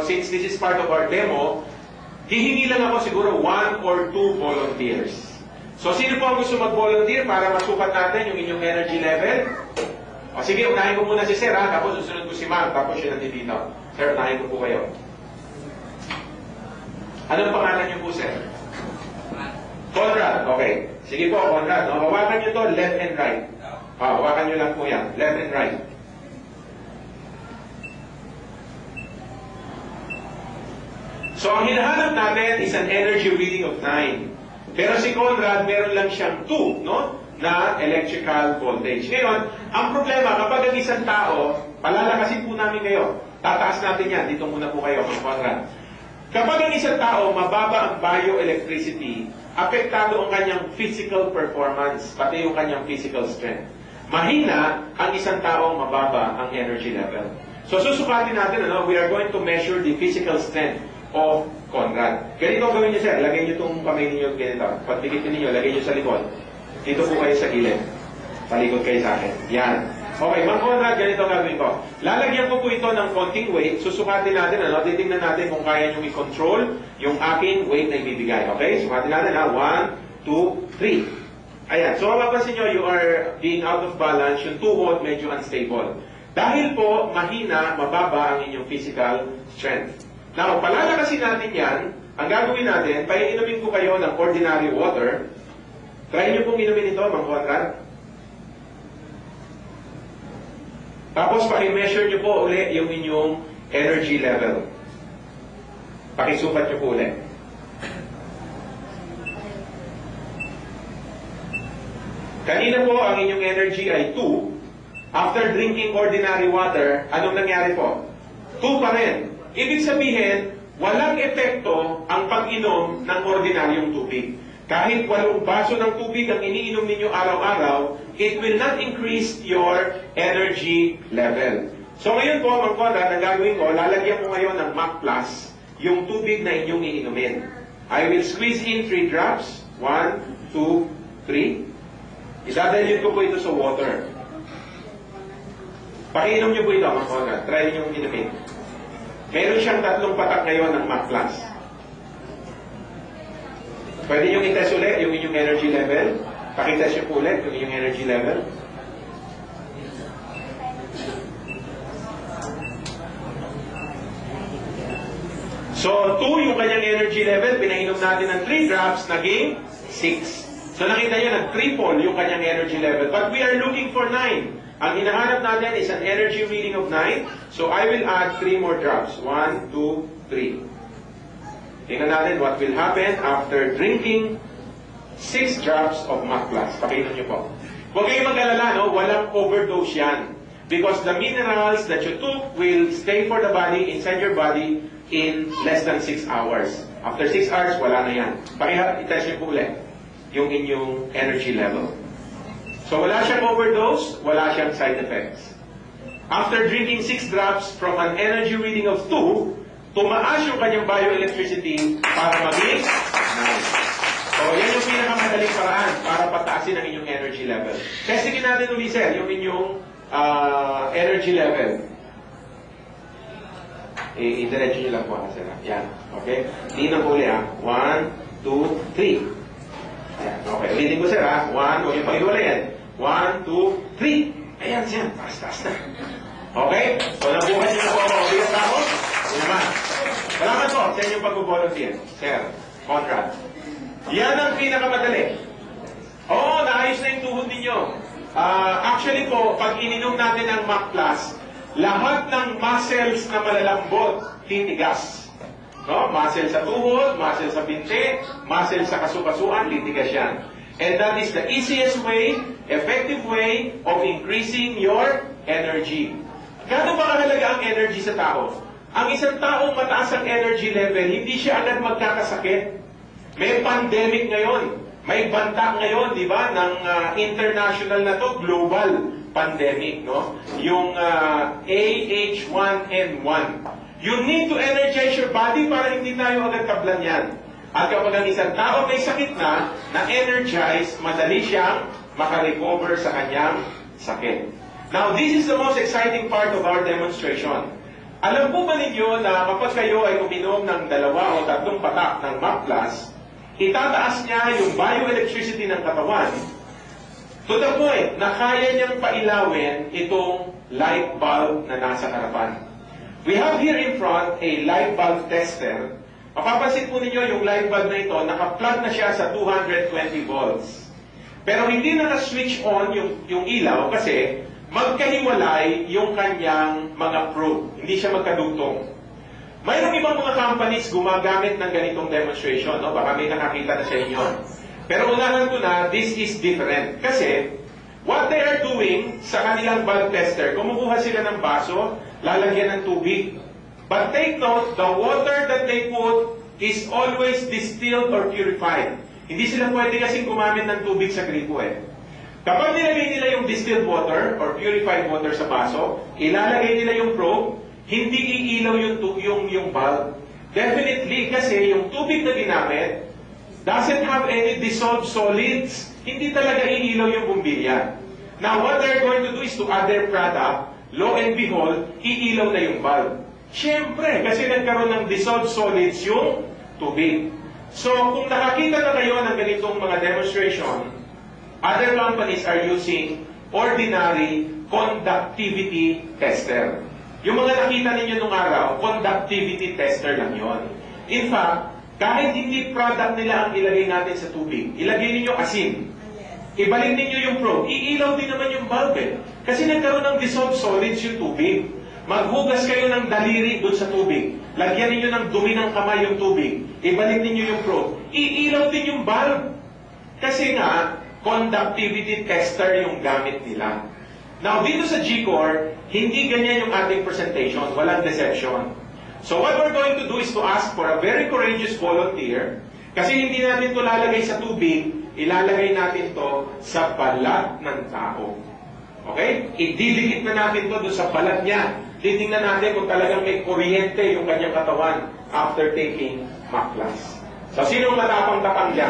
since this is part of our demo, hihingi lang ako siguro 1 or 2 volunteers. So, sino po ang gusto mag-volunteer para masukat natin yung inyong energy level? O, sige, unahin ko muna si Sir, ha? Tapos susunod ko si Ma'am, tapos siya nandito. Sir, unahin ko po kayo. Anong pangalan niyo po, Sir? Conrad. Okay. Sige po, Conrad. No? Hawakan niyo to left and right. Hawakan niyo lang po yan. Left and right. So, ang hinahanap natin is an energy reading of 9. Pero si Conrad, meron lang siyang 2, no? Na electrical voltage. Ngayon, ang problema, kapag ang isang tao, palalakasin po namin kayo. Tataas natin yan. Dito muna po kayo, Ma'am Conrad. Kapag ang isang tao, mababa ang bioelectricity, apektado ang kanyang physical performance, pati yung kanyang physical strength. Mahina ang isang tao, mababa ang energy level. So, susukatin natin, we are going to measure the physical strength of Conrad. Ganito ang gawin niyo, sir. Lagay niyo itong kamay ninyo ganito. Pagtikitin niyo, lagay niyo sa likod. Dito po kayo sa gilid. Palikod kayo sa akin. Yan. Okay, Ma'am Conrad, ganito ang gagawin ko. Lalagyan ko po ito ng konting weight. Susukatin natin, titingnan natin kung kaya nyo i-control yung aking weight na ibibigay. Okay? Sukatin natin, 1, 2, 3. Ayan. So, mapapansin nyo, you are being out of balance. Yung tuhod, medyo unstable. Dahil po, mahina, mababa ang inyong physical strength. Now, palalakasin natin yan. Ang gagawin natin, paiinumin ko kayo ng ordinary water. Try nyo pong inumin ito, Ma'am Conrad. Tapos, paki-measure nyo po ulit yung inyong energy level. Pakisukat nyo po ulit. Kanina po, ang inyong energy ay 2. After drinking ordinary water, anong nangyari po? 2 pa rin. Ibig sabihin, walang epekto ang pag-inom ng ordinaryong tubig. Kahit 8 baso ng tubig ang iniinom ninyo araw-araw, it will not increase your energy level. So ngayon po, Ma'am Conrad, ang gagawin ko, lalagyan ko ngayon ng MAC Plus, yung tubig na inyong iinumin. I will squeeze in 3 drops. 1, 2, 3. Isadalhin ko po ito sa water. Pakiinom nyo po ito, Ma'am Conrad. Try nyo inumin. Meron siyang 3 patak ngayon ng MAC Plus. Pwede nyo i-test ulit yung inyong energy level. Pakitest nyo po ulit yung inyong energy level. So, 2 yung kanyang energy level. Pinainom natin ng 3 drops, naging 6. So, nakita nyo, nag-triple yung kanyang energy level. But we are looking for 9. Ang hinahanap natin is an energy reading of 9. So, I will add 3 more drops. 1, 2, 3. Tingnan natin what will happen after drinking 6 drops of MAC Plus. Pakita nyo po. Huwag kayong mag-alala, walang overdose yan. Because the minerals that you took will stay for the body, inside your body, in less than 6 hours. After 6 hours, wala na yan. I-test nyo po ulit yung inyong energy level. So wala siyang overdose, wala siyang side effects. After drinking 6 drops from an energy reading of 2, tumaas yung kanyang bioelectricity para maging 9. So, yan yung pinakamadaling paraan para pataasin ang inyong energy level. Testingin natin ulit, sir, yung inyong energy level. I-diretso nyo lang po, sir. Yan. Okay? Tingnan po ulit, 1, 2, 3. Ayan. Okay. Ulitin ko, sir, 1, huwag yung pag-iwala yan. 1, 2, 3. Ayan, sir. Taas na. Okay? So, nabuhay nyo na po ako. Bigat na ako. Naman. Salamat po sa inyong pag-volunteer, Sir Conrad. Yan ang pinakamadali. Oo, naayos na yung tuhod ninyo. Actually po, pag ininom natin ang MAC Plus, lahat ng muscles na malalambot, titigas. No? Muscle sa tuhod, muscle sa binti, muscle sa kasukasuan, titigas yan. And that is the easiest way, effective way of increasing your energy. Gano'n ba kahalaga ang energy sa tao? Ang isang taong mataas ang energy level, hindi siya agad magkakasakit. May pandemic ngayon. May banta ngayon, di ba, ng international na to, global pandemic, no? Yung AH1N1. You need to energize your body para hindi tayo agad kablan yan. At kapag ang isang tao may sakit na energize, madali siyang makarecover sa kanyang sakit. Now, this is the most exciting part of our demonstration. Alam po ba ninyo na kapag kayo ay uminom ng 2 o 3 patak ng MAP Plus, itataas niya yung bioelectricity ng katawan to the point na kaya niyang pailawin itong light bulb na nasa harapan. We have here in front a light bulb tester. Mapapansin po ninyo yung light bulb na ito, naka-plug na siya sa 220 volts. Pero hindi naka-switch on yung ilaw kasi magkahiwalay yung kanyang mga probe. Hindi siya magkadugtong. Mayroong ibang mga companies gumagamit ng ganitong demonstration. No? Baka may nakakita na sa inyo. Pero unahan ko na, this is different. Kasi, what they are doing sa kanilang bulb tester, kumukuha sila ng baso, lalagyan ng tubig. But take note, the water that they put is always distilled or purified. Hindi sila pwede kasing gumamit ng tubig sa gripo eh. Kapag nilagay nila yung distilled water or purified water sa baso, ilalagay nila yung probe, hindi iilaw yung bulb. Definitely, kasi yung tubig na ginamit doesn't have any dissolved solids. Hindi talaga iilaw yung bumbilya. Now, what they're going to do is to add their product, lo and behold, iilaw na yung bulb. Siyempre, kasi nagkaroon ng dissolved solids yung tubig. So, kung nakakita na kayo ng ganitong mga demonstration, other companies are using ordinary conductivity tester. Yung mga nakita ninyo nung araw, conductivity tester lang yon. In fact, kahit hindi product nila ang ilagay natin sa tubig, ilagay ninyo asin. Ibalik ninyo yung probe, iilaw din naman yung bulb eh. Kasi nagkaroon ng dissolved solids yung tubig. Maghugas kayo ng daliri doon sa tubig. Lagyan ninyo ng dumi ng kamay yung tubig. Ibalik ninyo yung probe. Iilaw din yung bulb. Kasi nga, conductivity tester yung gamit nila. Now, dito sa G-Core, hindi ganyan yung ating presentation. Walang deception. So, what we're going to do is to ask for a very courageous volunteer. Kasi hindi natin ito lalagay sa tubig, ilalagay natin to sa balat ng tao. Okay? Ididikit na natin to doon sa balat niya. Titingnan natin kung talagang may kuryente yung kanyang katawan after taking MAP Plus. So, sino matapang-tapang dyan?